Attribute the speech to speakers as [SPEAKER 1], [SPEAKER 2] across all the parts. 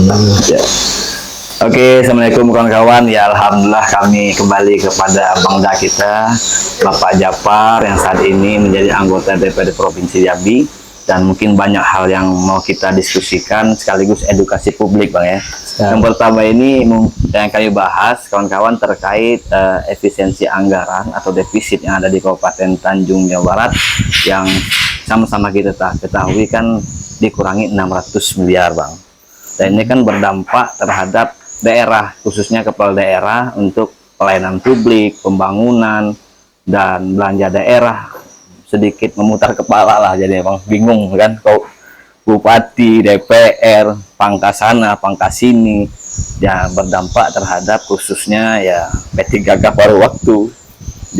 [SPEAKER 1] Ya. Oke, assalamualaikum kawan-kawan. Ya, alhamdulillah kami kembali kepada bangsa kita, Bapak Japar yang saat ini menjadi anggota DPRD Provinsi Jambi, dan mungkin banyak hal yang mau kita diskusikan sekaligus edukasi publik, Bang ya. Yang pertama ini yang kami bahas kawan-kawan terkait efisiensi anggaran atau defisit yang ada di Kabupaten Tanjung Jawa Barat yang sama-sama kita ketahui kan dikurangi 600 miliar, Bang. Dan ini kan berdampak terhadap daerah, khususnya kepala daerah untuk pelayanan publik, pembangunan, dan belanja daerah sedikit memutar kepala lah, jadi Bang bingung kan, kau bupati, DPR, pangkas sana, pangkas sini, ya berdampak terhadap khususnya ya P3K paruh waktu,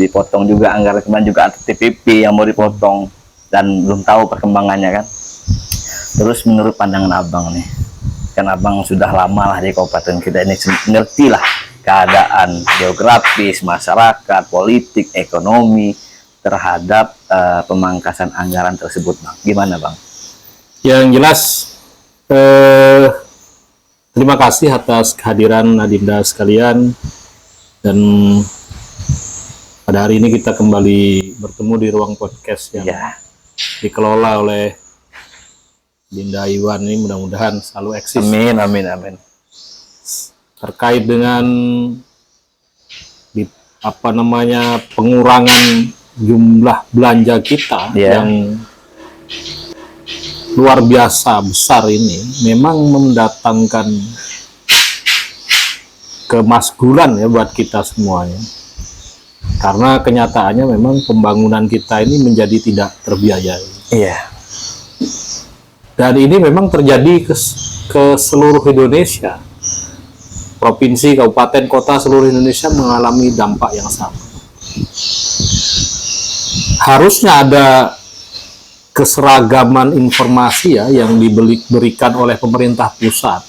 [SPEAKER 1] dipotong juga anggaran, kemarin juga TPP yang mau dipotong dan belum tahu perkembangannya kan. Terus menurut pandangan Abang nih, kan Abang sudah lama lah di kabupaten kita ini, ngerti lah keadaan geografis, masyarakat, politik, ekonomi terhadap pemangkasan anggaran tersebut, Bang. Gimana, Bang?
[SPEAKER 2] Yang jelas, terima kasih atas kehadiran Adinda sekalian, dan pada hari ini kita kembali bertemu di ruang podcast yang dikelola oleh Dinda Iwan ini, mudah-mudahan selalu eksis.
[SPEAKER 1] Amin, amin, amin.
[SPEAKER 2] Terkait dengan pengurangan jumlah belanja kita yang luar biasa besar ini, memang mendatangkan kemasgulan ya buat kita semuanya. Karena kenyataannya memang pembangunan kita ini menjadi tidak terbiayai.
[SPEAKER 1] Iya.
[SPEAKER 2] Dan ini memang terjadi ke seluruh Indonesia. Provinsi, kabupaten, kota seluruh Indonesia mengalami dampak yang sama. Harusnya ada keseragaman informasi ya yang diberikan oleh pemerintah pusat,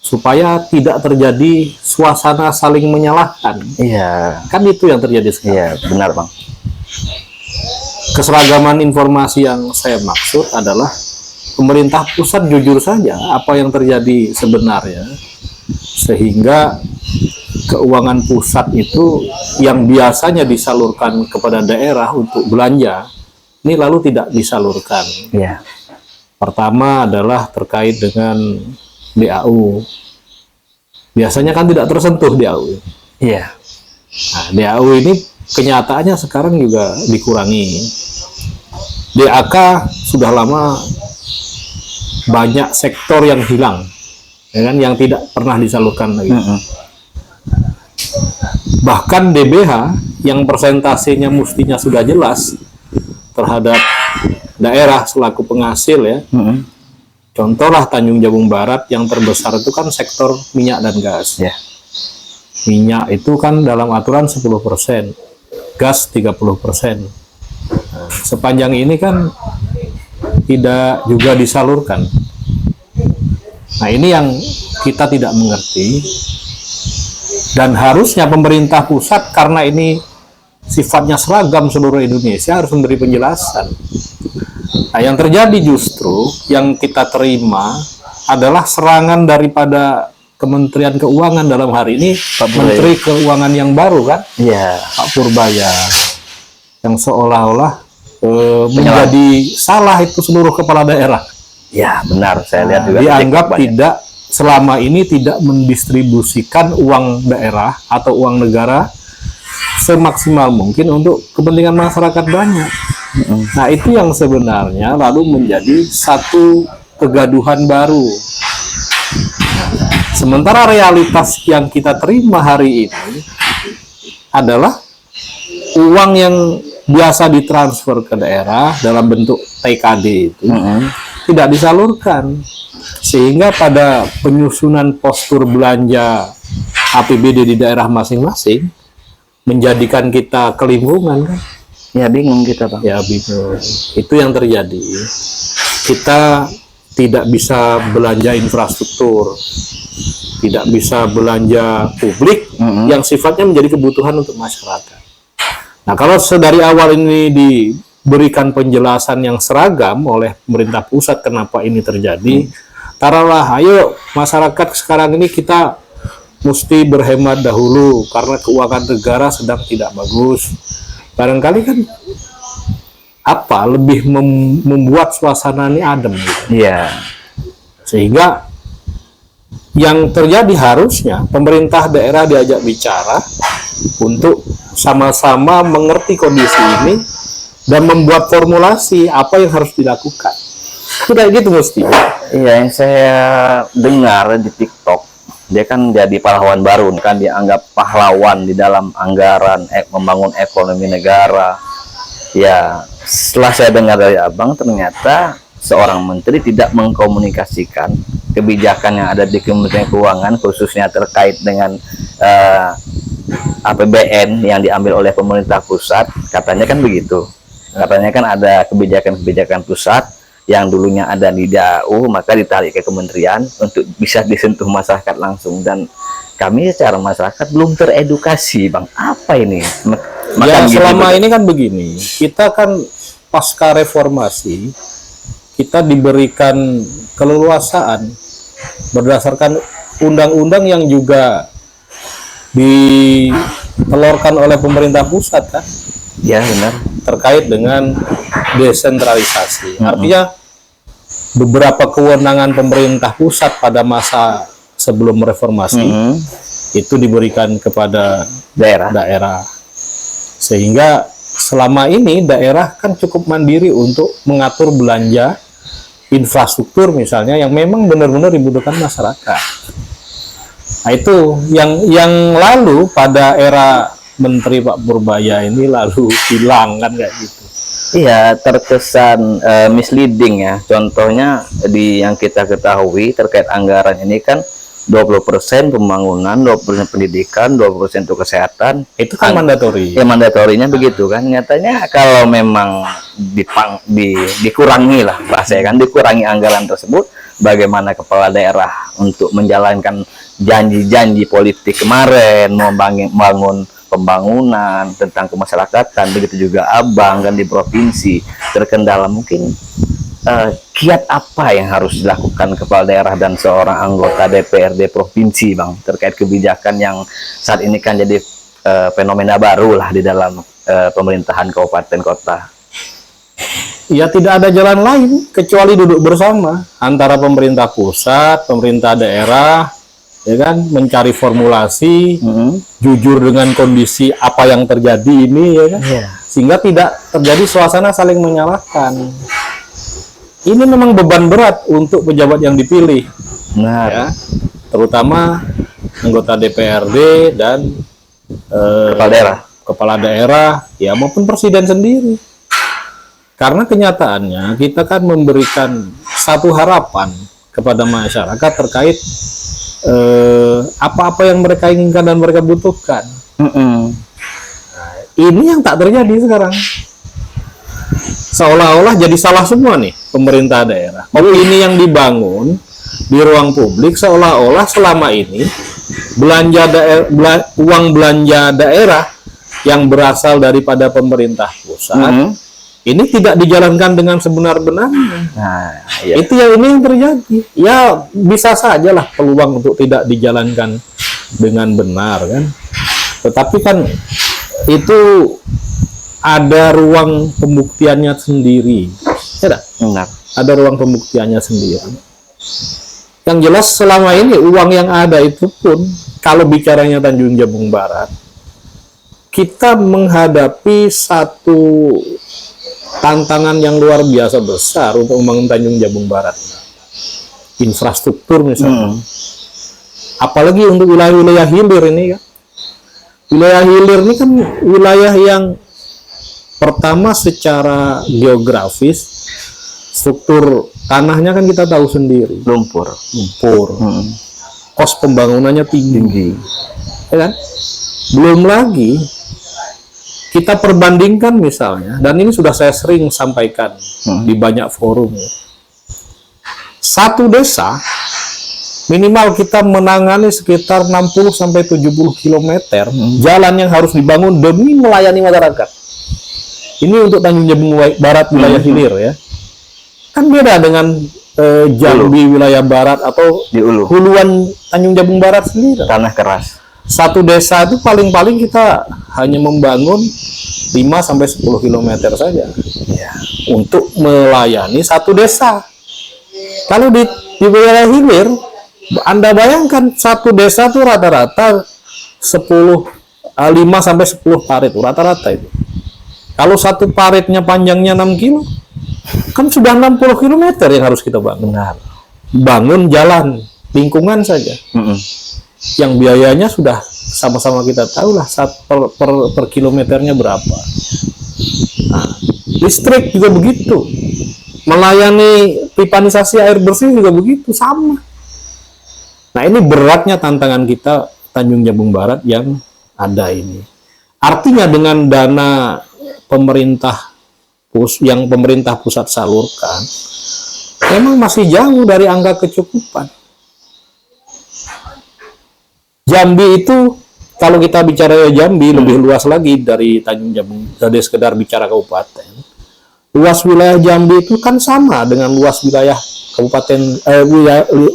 [SPEAKER 2] supaya tidak terjadi suasana saling menyalahkan.
[SPEAKER 1] Iya.
[SPEAKER 2] Kan itu yang terjadi sekarang.
[SPEAKER 1] Iya, benar, Bang.
[SPEAKER 2] Keseragaman informasi yang saya maksud adalah pemerintah pusat jujur saja apa yang terjadi sebenarnya, sehingga keuangan pusat itu yang biasanya disalurkan kepada daerah untuk belanja ini lalu tidak disalurkan.
[SPEAKER 1] Iya.
[SPEAKER 2] Pertama adalah terkait dengan DAU. Biasanya kan tidak tersentuh DAU.
[SPEAKER 1] Iya.
[SPEAKER 2] Nah, DAU ini kenyataannya sekarang juga dikurangi. DAK sudah lama banyak sektor yang hilang, ya kan, yang tidak pernah disalurkan lagi. Bahkan DBH yang persentasenya mestinya sudah jelas terhadap daerah selaku penghasil ya. Contohlah Tanjung Jabung Barat yang terbesar itu kan sektor minyak dan gas.
[SPEAKER 1] Yeah.
[SPEAKER 2] Minyak itu kan dalam aturan 10%, gas 30%. Nah, sepanjang ini kan tidak juga disalurkan. Nah, ini yang kita tidak mengerti, dan harusnya pemerintah pusat, karena ini sifatnya seragam seluruh Indonesia, harus memberi penjelasan. Nah, yang terjadi justru yang kita terima adalah serangan daripada Kementerian Keuangan, dalam hari ini Menteri Keuangan yang baru kan, Pak Purbaya, yang seolah-olah menjadi salah itu seluruh kepala daerah.
[SPEAKER 1] Ya, benar. Saya lihat juga
[SPEAKER 2] dianggap tidak selama ini tidak mendistribusikan uang daerah atau uang negara semaksimal mungkin untuk kepentingan masyarakat banyak. Nah, itu yang sebenarnya lalu menjadi satu kegaduhan baru. Sementara realitas yang kita terima hari ini adalah uang yang biasa ditransfer ke daerah dalam bentuk TKD itu tidak disalurkan, sehingga pada penyusunan postur belanja APBD di daerah masing-masing menjadikan kita kelimpungan kan?
[SPEAKER 1] Ya, bingung kita, Bang.
[SPEAKER 2] Ya, bingung. Itu yang terjadi. Kita tidak bisa belanja infrastruktur, tidak bisa belanja publik yang sifatnya menjadi kebutuhan untuk masyarakat. Nah, kalau dari awal ini diberikan penjelasan yang seragam oleh pemerintah pusat kenapa ini terjadi, taruhlah, ayo masyarakat sekarang ini kita mesti berhemat dahulu karena keuangan negara sedang tidak bagus. Barangkali kan lebih membuat suasana ini adem gitu.
[SPEAKER 1] Iya.
[SPEAKER 2] Sehingga yang terjadi harusnya pemerintah daerah diajak bicara untuk sama-sama mengerti kondisi ini dan membuat formulasi apa yang harus dilakukan. Tidak gitu mesti.
[SPEAKER 1] Iya, yang saya dengar di TikTok, dia kan jadi pahlawan baru, kan dianggap pahlawan di dalam anggaran membangun ekonomi negara. Ya, setelah saya dengar dari abang, ternyata seorang menteri tidak mengkomunikasikan kebijakan yang ada di Kementerian Keuangan, khususnya terkait dengan APBN yang diambil oleh pemerintah pusat. Katanya kan begitu. Katanya kan ada kebijakan-kebijakan pusat yang dulunya ada di DAU, maka ditarik ke kementerian untuk bisa disentuh masyarakat langsung. Dan kami secara masyarakat belum teredukasi, Bang. Apa ini?
[SPEAKER 2] Ya, selama ini kan begini, kita kan pasca reformasi, kita diberikan keleluasaan berdasarkan undang-undang yang juga ditelurkan oleh pemerintah pusat kan?
[SPEAKER 1] Ya, benar.
[SPEAKER 2] Terkait dengan desentralisasi. Artinya beberapa kewenangan pemerintah pusat pada masa sebelum reformasi itu diberikan kepada daerah. Sehingga selama ini daerah kan cukup mandiri untuk mengatur belanja infrastruktur misalnya yang memang benar-benar dibutuhkan masyarakat. Nah, itu yang lalu pada era Menteri Pak Purbaya ini lalu hilang kan kayak gitu.
[SPEAKER 1] Iya, terkesan misleading ya. Contohnya yang kita ketahui terkait anggaran ini kan 20% pembangunan, 20% pendidikan, 20% untuk kesehatan.
[SPEAKER 2] Itu kan mandatori.
[SPEAKER 1] Ya, mandatorinya begitu kan. Nyatanya kalau memang dikurangi lah bahasanya kan, dikurangi anggaran tersebut, bagaimana kepala daerah untuk menjalankan janji-janji politik kemarin, membangun pembangunan tentang kemasyarakatan, begitu juga abang kan di provinsi terkendala. Mungkin kiat apa yang harus dilakukan kepala daerah dan seorang anggota DPRD provinsi, Bang, terkait kebijakan yang saat ini kan jadi fenomena baru lah di dalam pemerintahan kabupaten kota?
[SPEAKER 2] Ya, tidak ada jalan lain kecuali duduk bersama antara pemerintah pusat, pemerintah daerah, ya kan, mencari formulasi jujur dengan kondisi apa yang terjadi ini, ya kan, sehingga tidak terjadi suasana saling menyalahkan. Ini memang beban berat untuk pejabat yang dipilih, ya, terutama anggota DPRD dan kepala daerah, ya, maupun presiden sendiri. Karena kenyataannya kita kan memberikan satu harapan kepada masyarakat terkait apa-apa yang mereka inginkan dan mereka butuhkan. Nah, ini yang tak terjadi sekarang. Seolah-olah jadi salah semua nih pemerintah daerah. Opini yang dibangun di ruang publik seolah-olah selama ini uang belanja daerah yang berasal daripada pemerintah pusat ini tidak dijalankan dengan sebenar-benarnya.
[SPEAKER 1] Nah, iya.
[SPEAKER 2] Itu yang terjadi. Ya, bisa saja lah peluang untuk tidak dijalankan dengan benar kan. Tetapi kan itu ada ruang pembuktiannya sendiri. Ya,
[SPEAKER 1] benar.
[SPEAKER 2] Ada ruang pembuktiannya sendiri. Yang jelas selama ini uang yang ada itu pun kalau bicaranya Tanjung Jabung Barat, kita menghadapi satu tantangan yang luar biasa besar untuk membangun Tanjung Jabung Barat. Infrastruktur misalnya. Apalagi untuk wilayah-wilayah hilir ini kan. Wilayah hilir ini kan wilayah yang pertama secara geografis, struktur tanahnya kan kita tahu sendiri. Lumpur. Kos pembangunannya tinggi. Ya kan? Belum lagi kita perbandingkan misalnya, dan ini sudah saya sering sampaikan di banyak forum. Satu desa minimal kita menangani sekitar 60-70 km jalan yang harus dibangun demi melayani masyarakat. Ini untuk Tanjung Jabung Barat wilayah hilir ya. Kan beda dengan Jambi wilayah barat atau
[SPEAKER 1] Di Ulu.
[SPEAKER 2] huluan Tanjung Jabung Barat sendiri.
[SPEAKER 1] Tanah keras.
[SPEAKER 2] Satu desa itu paling-paling kita hanya membangun 5 sampai 10 km saja
[SPEAKER 1] Iya.
[SPEAKER 2] untuk melayani satu desa. Kalau di wilayah hilir, Anda bayangkan satu desa itu rata-rata 5 sampai 10 parit itu rata-rata itu. Kalau satu paritnya panjangnya 6 kilo, kan sudah 60 km yang harus kita bangun.
[SPEAKER 1] Benar.
[SPEAKER 2] Bangun jalan, lingkungan saja.
[SPEAKER 1] Mm-mm.
[SPEAKER 2] Yang biayanya sudah sama-sama kita tahu lah per kilometernya berapa. Nah, listrik juga begitu. Melayani pipanisasi air bersih juga begitu, sama. Nah, ini beratnya tantangan kita Tanjung Jabung Barat yang ada ini. Artinya dengan dana pemerintah yang pemerintah pusat salurkan, memang masih jauh dari angka kecukupan. Jambi itu, kalau kita bicara Jambi lebih luas lagi dari Tanjung Jabung, dari sekedar bicara kabupaten. Luas wilayah Jambi itu kan sama dengan luas wilayah kabupaten,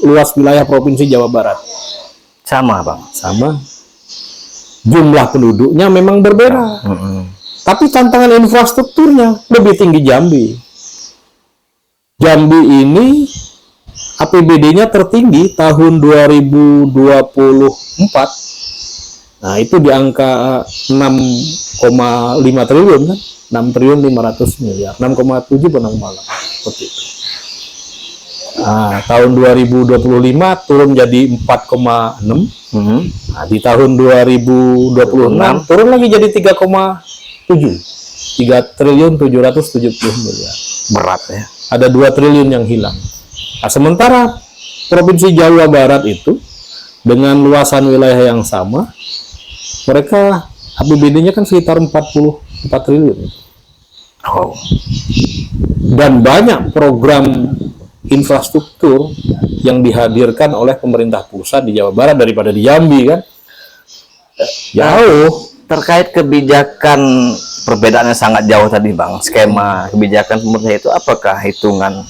[SPEAKER 2] luas wilayah provinsi Jawa Barat.
[SPEAKER 1] Sama, Bang.
[SPEAKER 2] Sama. Jumlah penduduknya memang berbeda.
[SPEAKER 1] Mm-mm.
[SPEAKER 2] Tapi tantangan infrastrukturnya lebih tinggi Jambi. Jambi ini APBD-nya tertinggi tahun 2024. Nah, itu di angka 6,5 triliun kan? 6 triliun 500 miliar. 6,7 atau 6,8 seperti itu. Nah, tahun 2025 turun jadi 4,6.
[SPEAKER 1] Mm-hmm.
[SPEAKER 2] Nah, di tahun 2026 turun lagi jadi 3,7. 3 triliun 770 miliar.
[SPEAKER 1] Berat ya.
[SPEAKER 2] Ada 2 triliun yang hilang. Nah, sementara Provinsi Jawa Barat itu dengan luasan wilayah yang sama, mereka APBD-nya kan sekitar 44 triliun.
[SPEAKER 1] Oh.
[SPEAKER 2] Dan banyak program infrastruktur yang dihadirkan oleh pemerintah pusat di Jawa Barat daripada di Jambi kan. Jauh.
[SPEAKER 1] Terkait kebijakan, perbedaannya sangat jauh tadi, Bang. Skema kebijakan pemerintah itu apakah hitungan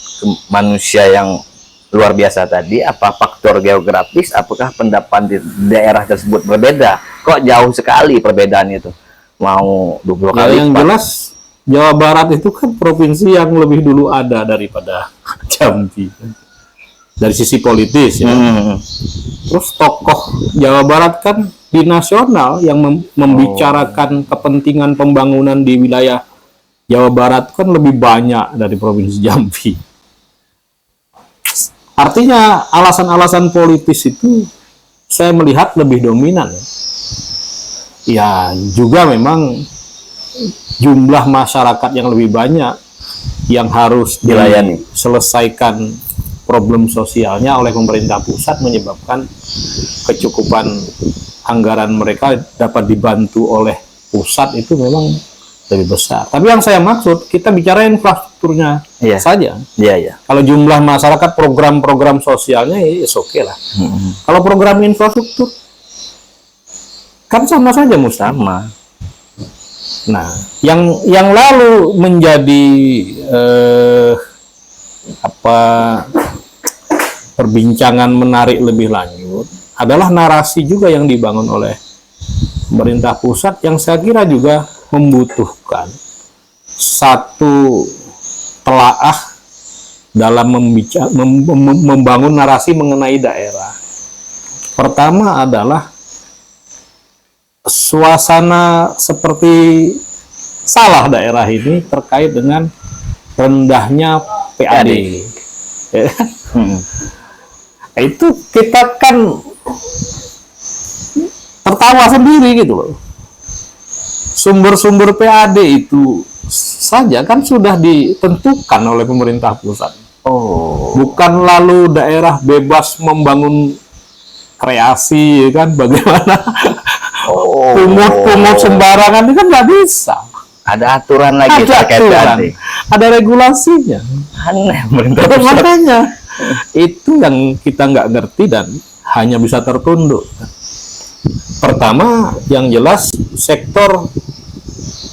[SPEAKER 1] manusia yang luar biasa tadi, apa faktor geografis, apakah pendapat di daerah tersebut berbeda? Kok jauh sekali perbedaan itu? Mau 20 kali
[SPEAKER 2] Yang
[SPEAKER 1] lipat.
[SPEAKER 2] jelas Jawa Barat itu kan provinsi yang lebih dulu ada daripada Jambi. Dari sisi politis ya.
[SPEAKER 1] Hmm.
[SPEAKER 2] Terus tokoh Jawa Barat kan di nasional yang membicarakan kepentingan pembangunan di wilayah Jawa Barat kan lebih banyak dari provinsi Jambi. Artinya alasan-alasan politis itu saya melihat lebih dominan. Ya juga memang jumlah masyarakat yang lebih banyak yang harus
[SPEAKER 1] Dilayani.
[SPEAKER 2] diselesaikan problem sosialnya oleh pemerintah pusat menyebabkan kecukupan anggaran mereka dapat dibantu oleh pusat itu memang lebih besar. Tapi yang saya maksud, kita bicara infrastrukturnya
[SPEAKER 1] Iya.
[SPEAKER 2] saja.
[SPEAKER 1] Iya, iya.
[SPEAKER 2] Kalau jumlah masyarakat, program-program sosialnya ya oke lah. Kalau program infrastruktur kan sama saja Mustahil.
[SPEAKER 1] Sama.
[SPEAKER 2] Nah, yang lalu menjadi perbincangan menarik lebih lanjut adalah narasi juga yang dibangun oleh pemerintah pusat yang saya kira juga membutuhkan satu telaah dalam membangun narasi mengenai daerah. Pertama adalah suasana seperti salah daerah ini terkait dengan rendahnya PAD. Ya. Itu kita kan tertawa sendiri gitu loh. Sumber-sumber PAD itu saja kan sudah ditentukan oleh pemerintah pusat.
[SPEAKER 1] Oh.
[SPEAKER 2] Bukan lalu daerah bebas membangun kreasi, ya kan? Bagaimana pungut-pungut sembarangan itu kan nggak bisa.
[SPEAKER 1] Ada aturan lagi
[SPEAKER 2] Ada
[SPEAKER 1] terkait
[SPEAKER 2] aturan,
[SPEAKER 1] PAD.
[SPEAKER 2] ada regulasinya.
[SPEAKER 1] Aneh pemerintah pusat.
[SPEAKER 2] Makanya itu yang kita nggak ngerti dan hanya bisa tertunduk. Pertama, yang jelas sektor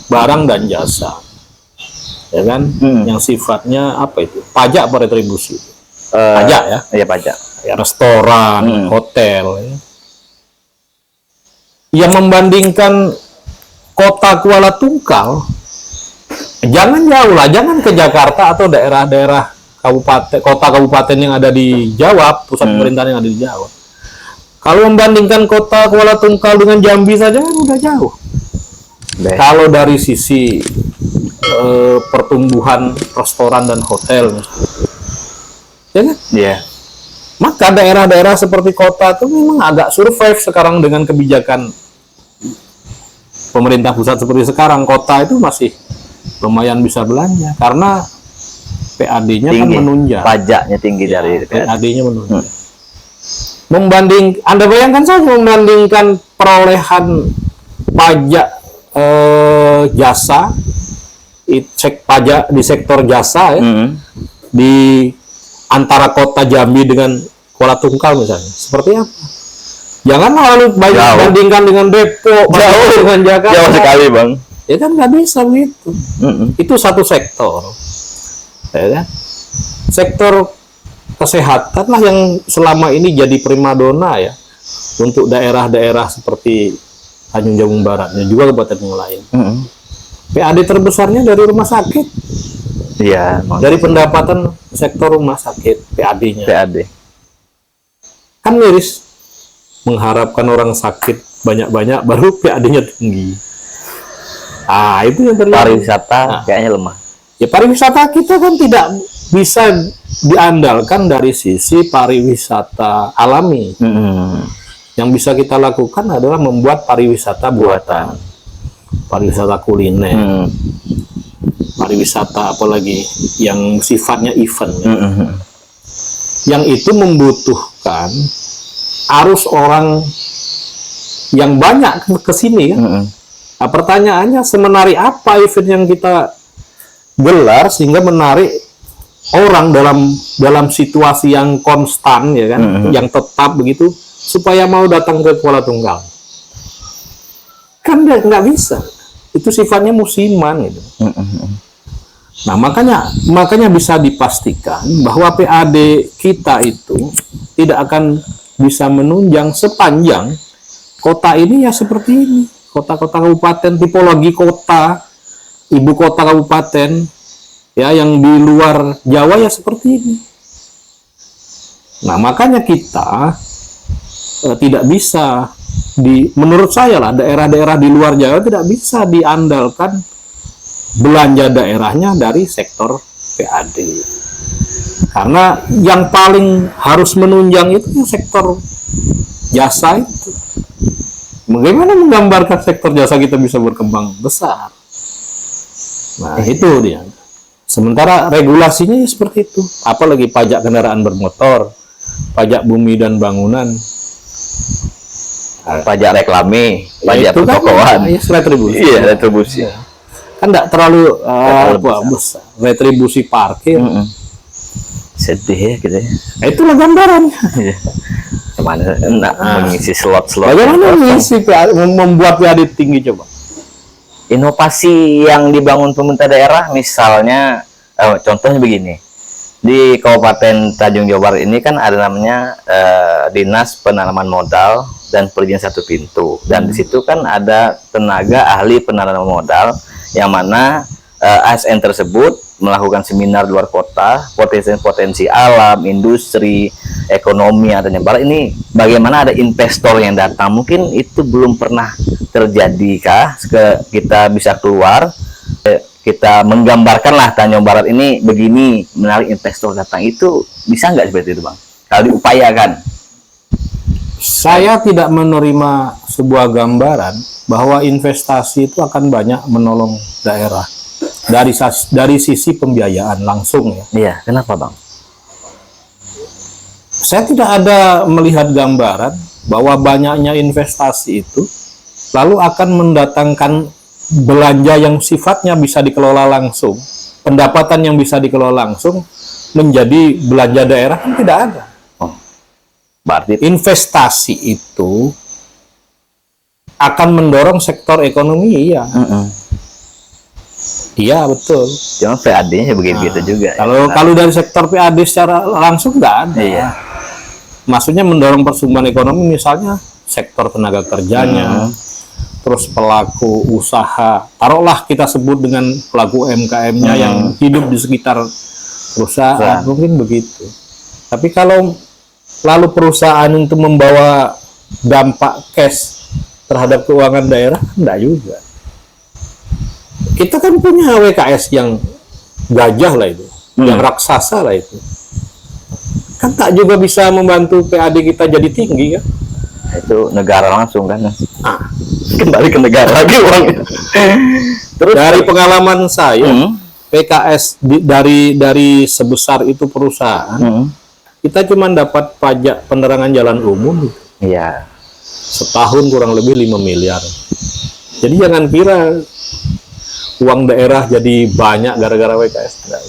[SPEAKER 2] barang dan jasa, ya kan, yang sifatnya apa itu, pajak atau retribusi. pajak ya.
[SPEAKER 1] Iya, pajak.
[SPEAKER 2] Ya, restoran, hotel. Ya. Yang membandingkan kota Kuala Tungkal, jangan jauh lah, jangan ke Jakarta atau daerah-daerah kabupaten, kota kabupaten yang ada di Jawa, pusat pemerintahan yang ada di Jawa. Kalau membandingkan kota Kuala Tungkal dengan Jambi saja kan udah jauh. Kalau dari sisi pertumbuhan restoran dan hotel, ya kan?
[SPEAKER 1] Iya.
[SPEAKER 2] Maka daerah-daerah seperti kota itu memang agak survive sekarang dengan kebijakan pemerintah pusat seperti sekarang. Kota itu masih lumayan bisa belanja karena PAD-nya kan menunjang.
[SPEAKER 1] Pajaknya tinggi dari
[SPEAKER 2] PAD-nya menunjang. Anda bayangkan saja membandingkan perolehan pajak jasa, cek pajak di sektor jasa ya, di antara kota Jambi dengan Kuala Tungkal misalnya, seperti apa? Jangan lalu bandingkan dengan Depok, jauh dengan Jakarta.
[SPEAKER 1] Jauh sekali, Bang.
[SPEAKER 2] Ya kan nggak bisa begitu. Itu satu sektor. Ya kan? Sektor kesehatan lah yang selama ini jadi primadona ya untuk daerah-daerah seperti Tanjung Jabung Barat dan juga kabupaten yang lain. PAD terbesarnya dari rumah sakit.
[SPEAKER 1] Iya.
[SPEAKER 2] Dari pendapatan sektor rumah sakit PAD-nya.
[SPEAKER 1] PAD.
[SPEAKER 2] Kan miris. Mengharapkan orang sakit banyak-banyak baru PAD-nya tinggi. Itu yang terjadi.
[SPEAKER 1] Pariwisata kayaknya lemah.
[SPEAKER 2] Ya pariwisata kita kan tidak bisa diandalkan dari sisi pariwisata alami. Yang bisa kita lakukan adalah membuat pariwisata buatan. Pariwisata kuliner. Pariwisata apalagi yang sifatnya event. Yang itu membutuhkan arus orang yang banyak ke sini kan. Nah, pertanyaannya semenarik apa event yang kita gelar sehingga menarik orang dalam situasi yang konstan ya kan, yang tetap begitu supaya mau datang ke Kuala Tungkal. Kan nggak bisa. Itu sifatnya musiman gitu. Nah, makanya bisa dipastikan bahwa PAD kita itu tidak akan bisa menunjang sepanjang kota ini ya seperti ini. Kota-kota kabupaten, tipologi kota, ibu kota kabupaten, ya yang di luar Jawa ya seperti ini. Nah, makanya kita tidak bisa menurut saya lah, daerah-daerah di luar Jawa tidak bisa diandalkan belanja daerahnya dari sektor PAD. Karena yang paling harus menunjang itu ya sektor jasa itu. Bagaimana menggambarkan sektor jasa kita bisa berkembang besar? Nah, itu dia. Sementara regulasinya ya seperti itu. Apalagi pajak kendaraan bermotor, pajak bumi dan bangunan,
[SPEAKER 1] pajak reklame, pajak
[SPEAKER 2] itu
[SPEAKER 1] pertokoan.
[SPEAKER 2] Kan, ya, retribusi.
[SPEAKER 1] Iya, retribusi.
[SPEAKER 2] Ya. Kan tidak terlalu besar. Retribusi parkir.
[SPEAKER 1] Sedih ya gitu ya.
[SPEAKER 2] Itulah gambarannya.
[SPEAKER 1] Kemana mengisi slot-slot.
[SPEAKER 2] Bagaimana mengisi membuat PAD tinggi coba?
[SPEAKER 1] Inovasi yang dibangun pemerintah daerah misalnya, contohnya begini. Di Kabupaten Tanjung Jabung Barat ini kan ada namanya Dinas Penanaman Modal dan Perizinan Satu Pintu. Dan di situ kan ada tenaga ahli penanaman modal yang mana ASN tersebut melakukan seminar di luar kota, potensi alam, industri, ekonomi yang Tanjung Barat ini bagaimana ada investor yang datang. Mungkin itu belum pernah terjadi kah? Kita bisa keluar, kita menggambarkanlah Tanjung Barat ini begini, menarik investor datang. Itu bisa nggak seperti itu, Bang? Kalau diupayakan.
[SPEAKER 2] Saya tidak menerima sebuah gambaran bahwa investasi itu akan banyak menolong daerah dari sisi pembiayaan langsung ya.
[SPEAKER 1] Iya, kenapa, Bang?
[SPEAKER 2] Saya tidak ada melihat gambaran bahwa banyaknya investasi itu lalu akan mendatangkan belanja yang sifatnya bisa dikelola langsung, pendapatan yang bisa dikelola langsung menjadi belanja daerah kan tidak ada.
[SPEAKER 1] Berarti
[SPEAKER 2] investasi itu akan mendorong sektor ekonomi, iya. Iya betul.
[SPEAKER 1] Cuma PAD-nya begitu juga.
[SPEAKER 2] Kalau dari sektor PAD secara langsung nggak ada.
[SPEAKER 1] Iya.
[SPEAKER 2] Maksudnya mendorong pertumbuhan ekonomi, misalnya sektor tenaga kerjanya, terus pelaku usaha, taruhlah kita sebut dengan pelaku UMKM-nya yang hidup di sekitar perusahaan, mungkin begitu. Tapi kalau lalu perusahaan itu membawa dampak cash terhadap keuangan daerah, enggak juga. Kita kan punya WKS yang gajah lah itu, yang raksasa lah itu. Kan tak juga bisa membantu PAD kita jadi tinggi kan?
[SPEAKER 1] Itu negara langsung kan.
[SPEAKER 2] Ah,
[SPEAKER 1] Kembali ke negara lagi uangnya. Terus
[SPEAKER 2] dari pengalaman saya, PKS dari sebesar itu perusahaan, kita cuma dapat pajak penerangan jalan umum
[SPEAKER 1] iya.
[SPEAKER 2] setahun kurang lebih 5 miliar. Jadi jangan kira uang daerah jadi banyak gara-gara WKS. Enggak.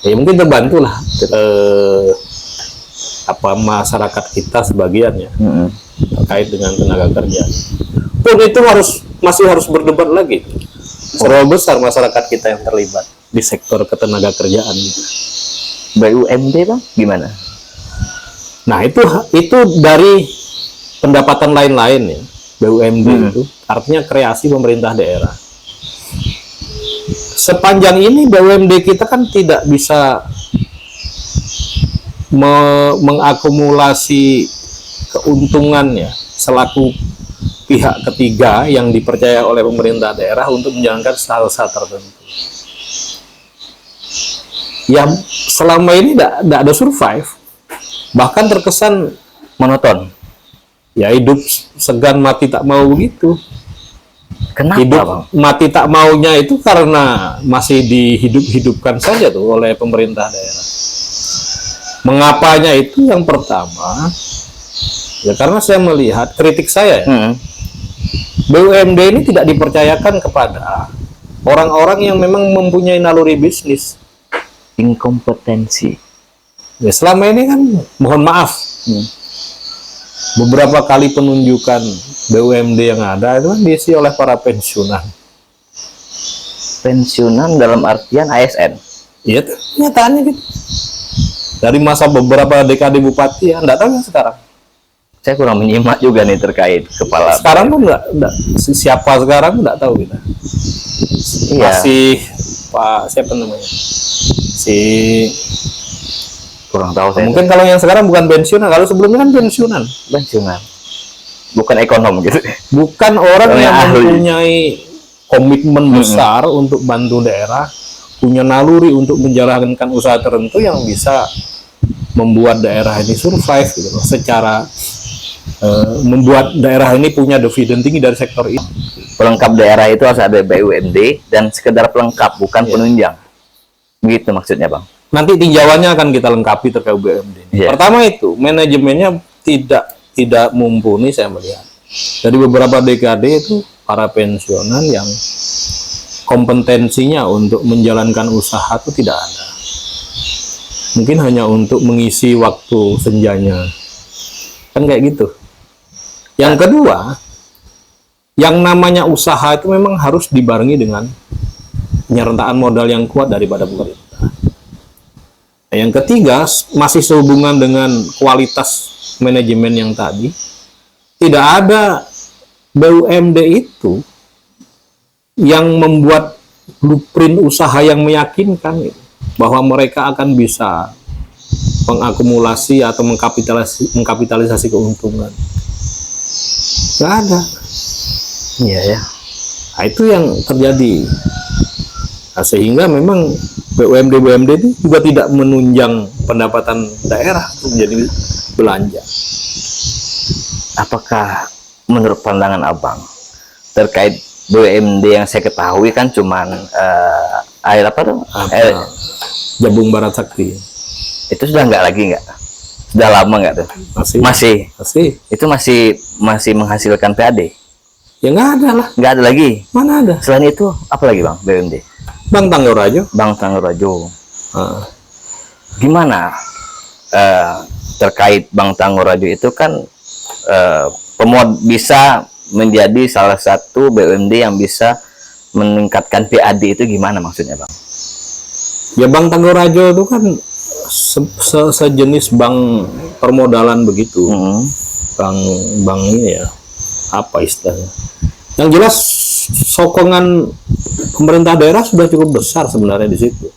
[SPEAKER 2] Ya mungkin terbantulah masyarakat kita sebagiannya terkait dengan tenaga kerja. Pun itu masih harus berdebat lagi. Seberapa besar masyarakat kita yang terlibat di sektor ketenaga kerjaan.
[SPEAKER 1] BUMD Bang, gimana?
[SPEAKER 2] Nah, itu dari pendapatan lain-lain ya. BUMD itu artinya kreasi pemerintah daerah. Sepanjang ini BUMD kita kan tidak bisa mengakumulasi keuntungannya selaku pihak ketiga yang dipercaya oleh pemerintah daerah untuk menjalankan hal-hal tertentu. Yang selama ini tidak ada survive, bahkan terkesan
[SPEAKER 1] Monoton.
[SPEAKER 2] ya hidup segan mati tak mau begitu.
[SPEAKER 1] Kenapa,
[SPEAKER 2] Hidup
[SPEAKER 1] Bang?
[SPEAKER 2] mati tak maunya itu karena masih dihidup-hidupkan saja tuh oleh pemerintah daerah. Mengapanya itu yang pertama, ya karena saya melihat kritik saya ya, BUMD ini tidak dipercayakan kepada orang-orang yang memang mempunyai naluri bisnis.
[SPEAKER 1] Inkompetensi.
[SPEAKER 2] Ya selama ini kan, mohon maaf, beberapa kali penunjukan BUMD yang ada itu kan diisi oleh para pensiunan.
[SPEAKER 1] Pensiunan dalam artian ASN.
[SPEAKER 2] Iya, nyataannya gitu. Dari masa beberapa dekade bupati ya, enggak tahu yang sekarang.
[SPEAKER 1] Saya kurang menyimak juga nih terkait kepala.
[SPEAKER 2] Sekarang pun enggak, siapa sekarang enggak tahu kita.
[SPEAKER 1] Iya.
[SPEAKER 2] Masih Pak siapa namanya? Si
[SPEAKER 1] Kurang tahu saya.
[SPEAKER 2] mungkin kalau yang sekarang bukan pensiunan, kalau sebelumnya kan pensiunan.
[SPEAKER 1] Pensiunan. Bukan ekonom gitu.
[SPEAKER 2] Bukan orang
[SPEAKER 1] Orang
[SPEAKER 2] yang
[SPEAKER 1] yang ahli.
[SPEAKER 2] mempunyai komitmen besar untuk bantu daerah, punya naluri untuk menjalankan usaha tertentu yang bisa membuat daerah ini survive gitu loh, secara membuat daerah ini punya dividen tinggi dari sektor ini.
[SPEAKER 1] Pelengkap daerah itu harus ada BUMD dan sekedar pelengkap, bukan penunjang. Begitu maksudnya, Bang.
[SPEAKER 2] Nanti tinjauannya akan kita lengkapi terkait BUMD.
[SPEAKER 1] Iya.
[SPEAKER 2] Pertama itu manajemennya tidak mumpuni saya melihat. Dari beberapa dekade itu para pensiunan yang kompetensinya untuk menjalankan usaha itu tidak ada. Mungkin hanya untuk mengisi waktu senjanya. Kan kayak gitu. Yang kedua, yang namanya usaha itu memang harus dibarengi dengan penyertaan modal yang kuat daripada pemerintah. Nah, yang ketiga, masih sehubungan dengan kualitas manajemen yang tadi, tidak ada BUMD itu yang membuat blueprint usaha yang meyakinkan gitu, bahwa mereka akan bisa mengakumulasi atau mengkapitalisasi keuntungan. Nggak ada.
[SPEAKER 1] Iya ya.
[SPEAKER 2] Nah, itu yang terjadi. Nah, sehingga memang BUMD itu juga tidak menunjang pendapatan daerah untuk menjadi belanja.
[SPEAKER 1] Apakah menurut pandangan Abang terkait BUMD yang saya ketahui kan cuman air apa tuh?
[SPEAKER 2] Jabung Barat Sakti.
[SPEAKER 1] Itu sudah nggak lagi nggak? Sudah lama nggak tuh?
[SPEAKER 2] Masih.
[SPEAKER 1] Itu masih menghasilkan PAD?
[SPEAKER 2] Ya nggak ada lah.
[SPEAKER 1] Nggak ada lagi.
[SPEAKER 2] Mana ada?
[SPEAKER 1] Selain itu apa lagi, Bang? BUMD?
[SPEAKER 2] Bang Tanggorajo.
[SPEAKER 1] Bang Tanggorajo. Gimana terkait Bang Tanggorajo itu kan bisa menjadi salah satu BUMD yang bisa meningkatkan PAD itu gimana maksudnya, Bang?
[SPEAKER 2] Ya Bank Tanggorajo itu kan sejenis bank permodalan begitu. Bank ini ya, apa istilahnya? Yang jelas sokongan pemerintah daerah sudah cukup besar sebenarnya di situ.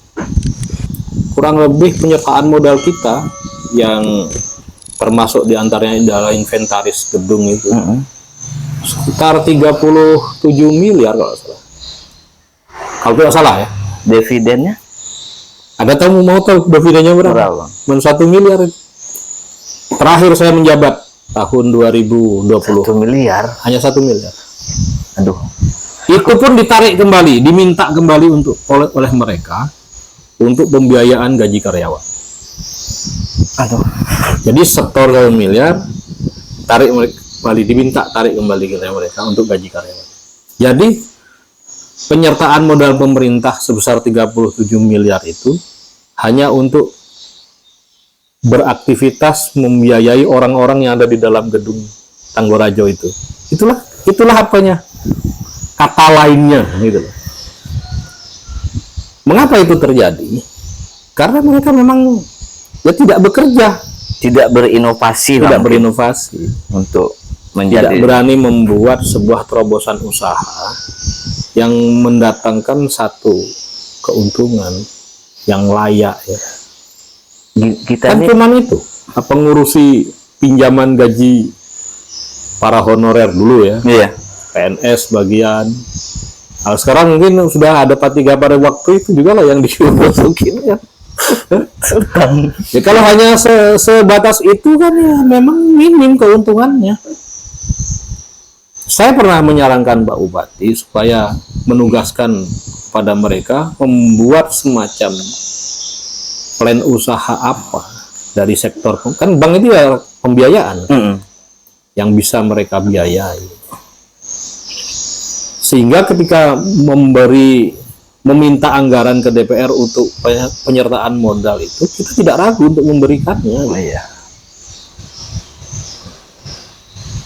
[SPEAKER 2] Kurang lebih penyertaan modal kita yang termasuk diantaranya adalah inventaris gedung itu sekitar 37 miliar kalau salah. Kalau tidak salah ya.
[SPEAKER 1] Dividennya?
[SPEAKER 2] Ada tamu mau tahu dividennya berapa?
[SPEAKER 1] Bang?
[SPEAKER 2] 1 miliar. Terakhir saya menjabat tahun 2020.
[SPEAKER 1] 1 miliar?
[SPEAKER 2] Hanya 1 miliar.
[SPEAKER 1] Aduh.
[SPEAKER 2] Itu pun ditarik kembali, diminta kembali oleh mereka untuk pembiayaan gaji karyawan.
[SPEAKER 1] Aduh.
[SPEAKER 2] Jadi setor 1 miliar, tarik kembali, diminta tarik kembali ke mereka untuk gaji karyawan. Jadi penyertaan modal pemerintah sebesar 37 miliar itu hanya untuk beraktivitas membiayai orang-orang yang ada di dalam gedung Tanggorajo itu. Itulah apanya, kata lainnya gitu. Mengapa itu terjadi? Karena mereka memang ya tidak bekerja,
[SPEAKER 1] Tidak berinovasi,
[SPEAKER 2] tidak
[SPEAKER 1] Bang,
[SPEAKER 2] berinovasi,
[SPEAKER 1] untuk
[SPEAKER 2] tidak
[SPEAKER 1] menjadi
[SPEAKER 2] berani membuat sebuah terobosan usaha yang mendatangkan satu keuntungan yang layak ya.
[SPEAKER 1] kita
[SPEAKER 2] Kan
[SPEAKER 1] ini.
[SPEAKER 2] cuman itu, apa ngurusi pinjaman gaji para honorer dulu ya,
[SPEAKER 1] Iya.
[SPEAKER 2] PNS bagian. Nah, sekarang mungkin sudah ada P3 pada waktu itu juga lah yang dimasukin ya. Ya kalau hanya sebatas itu kan ya memang minim keuntungannya. Saya pernah menyarankan Pak Bupati supaya menugaskan pada mereka membuat semacam plan usaha apa dari sektor, kan bank itu ya pembiayaan yang bisa mereka biayai, sehingga ketika meminta anggaran ke DPR untuk penyertaan modal itu, kita tidak ragu untuk memberikannya.
[SPEAKER 1] Iya.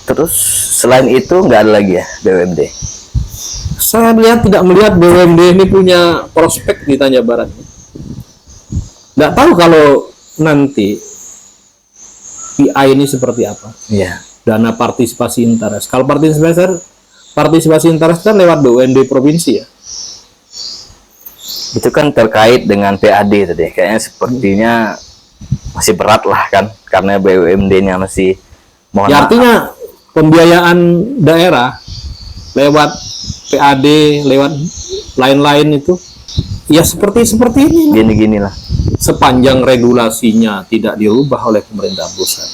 [SPEAKER 1] Terus selain itu nggak ada lagi ya BUMD?
[SPEAKER 2] Saya tidak melihat BUMD ini punya prospek di Tanja Barat. Nggak tahu kalau nanti PI ini seperti apa.
[SPEAKER 1] Iya.
[SPEAKER 2] Dana partisipasi interest. Kalau partisipasi interest kan lewat BUMD provinsi ya.
[SPEAKER 1] Itu kan terkait dengan PAD tadi. Kayaknya sepertinya masih berat lah kan, karena BUMD-nya masih
[SPEAKER 2] Ya, artinya pembiayaan daerah lewat PAD, lewat lain-lain itu ya seperti ini.
[SPEAKER 1] gini-gini lah.
[SPEAKER 2] Sepanjang regulasinya tidak dirubah oleh pemerintah pusat.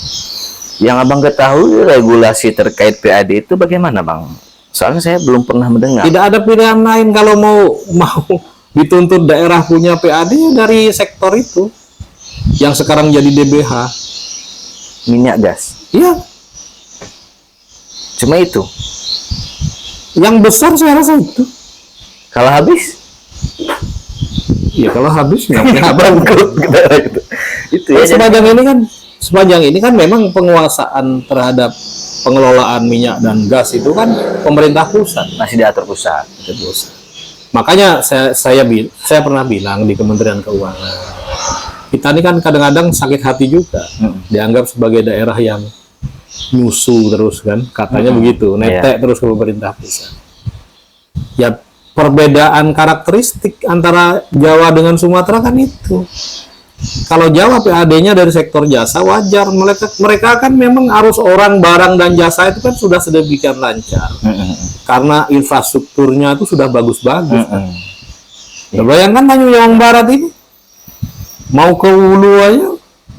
[SPEAKER 1] Yang Abang ketahui regulasi terkait PAD itu bagaimana, Bang? Soalnya saya belum pernah mendengar.
[SPEAKER 2] Tidak ada pilihan lain kalau mau dituntut daerah punya PAD dari sektor itu yang sekarang jadi DBH.
[SPEAKER 1] Minyak gas.
[SPEAKER 2] Iya,
[SPEAKER 1] Cuma itu.
[SPEAKER 2] yang besar saya rasa itu.
[SPEAKER 1] Kalau habis,
[SPEAKER 2] Ya kalau habis nggak
[SPEAKER 1] bangkrut. Itu ya.
[SPEAKER 2] sepanjang ini kan memang penguasaan terhadap pengelolaan minyak dan gas itu kan pemerintah pusat.
[SPEAKER 1] Masih diatur pusat.
[SPEAKER 2] Makanya saya pernah bilang di Kementerian Keuangan, kita ini kan kadang-kadang sakit hati juga, dianggap sebagai daerah yang nyusu terus kan, katanya begitu, netek terus ke pemerintah pusat. Ya perbedaan karakteristik antara Jawa dengan Sumatera kan itu. Kalau Jawa PAD-nya dari sektor jasa wajar, mereka kan memang arus orang, barang dan jasa itu kan sudah sedemikian lancar. Karena infrastrukturnya itu sudah bagus-bagus. Ya, bayangkan Tanjung Jabung Barat ini mau ke Hulu aja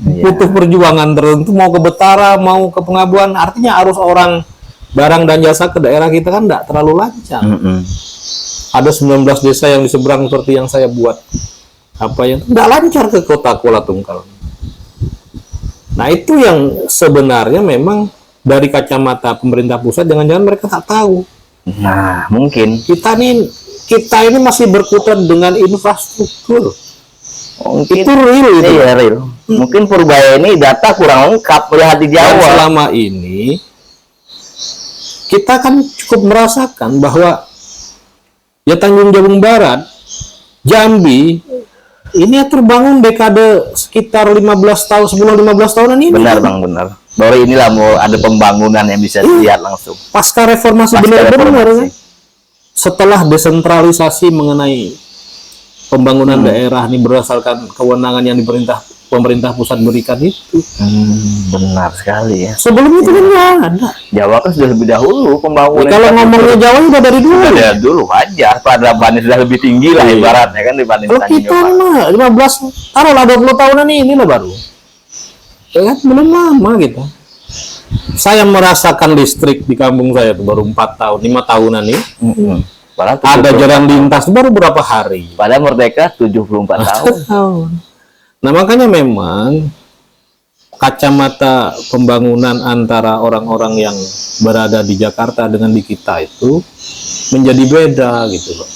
[SPEAKER 2] butuh perjuangan tertentu, mau ke Betara, mau ke Pengabuan, artinya arus orang, barang dan jasa ke daerah kita kan tidak terlalu lancar. Ada 19 desa yang di seberang seperti yang saya buat. Apa yang tidak lancar ke kota Kuala Tungkal. Nah itu yang sebenarnya memang dari kacamata pemerintah pusat, jangan-jangan mereka tak tahu.
[SPEAKER 1] Nah, mungkin
[SPEAKER 2] Kita ini masih berkutat dengan infrastruktur.
[SPEAKER 1] mungkin
[SPEAKER 2] Itu real itu.
[SPEAKER 1] iya, real. Mungkin Purbaya ini data kurang lengkap melihat di
[SPEAKER 2] Dan
[SPEAKER 1] Jawa.
[SPEAKER 2] selama ini kita kan cukup merasakan bahwa Ya Tanjung Jabung Barat, Jambi, ini ya terbangun dekade sekitar 15 tahun, 10-15 tahunan ini.
[SPEAKER 1] Benar Bang, benar. Baru inilah mau ada pembangunan yang bisa dilihat langsung.
[SPEAKER 2] Pasca reformasi
[SPEAKER 1] Pasca
[SPEAKER 2] benar-benar
[SPEAKER 1] reformasi.
[SPEAKER 2] kan? Setelah desentralisasi mengenai pembangunan daerah ini berdasarkan kewenangan yang pemerintah pusat berikan itu.
[SPEAKER 1] Benar sekali ya.
[SPEAKER 2] Sebelum itu kan nggak ada.
[SPEAKER 1] Jawa kan sudah lebih dahulu pembangunan.
[SPEAKER 2] Kalau ngomongnya Jawa udah dari dulu.
[SPEAKER 1] Sudah dulu wajar, peradabannya sudah lebih tinggi lah
[SPEAKER 2] Iya.
[SPEAKER 1] ibaratnya kan dibanding
[SPEAKER 2] Kalau
[SPEAKER 1] Tanjung
[SPEAKER 2] kita
[SPEAKER 1] Jabung.
[SPEAKER 2] mah 15, taruhlah 20 tahunan ini lah baru. Ya kan belum lama kita. Saya merasakan listrik di kampung saya tuh baru 4 tahun, 5 tahunan nih.
[SPEAKER 1] Padahal
[SPEAKER 2] Ada
[SPEAKER 1] 70
[SPEAKER 2] jalan lintas baru berapa hari.
[SPEAKER 1] Padahal merdeka 74 tahun.
[SPEAKER 2] Nah makanya memang kacamata pembangunan antara orang-orang yang berada di Jakarta dengan di kita itu menjadi beda gitu loh.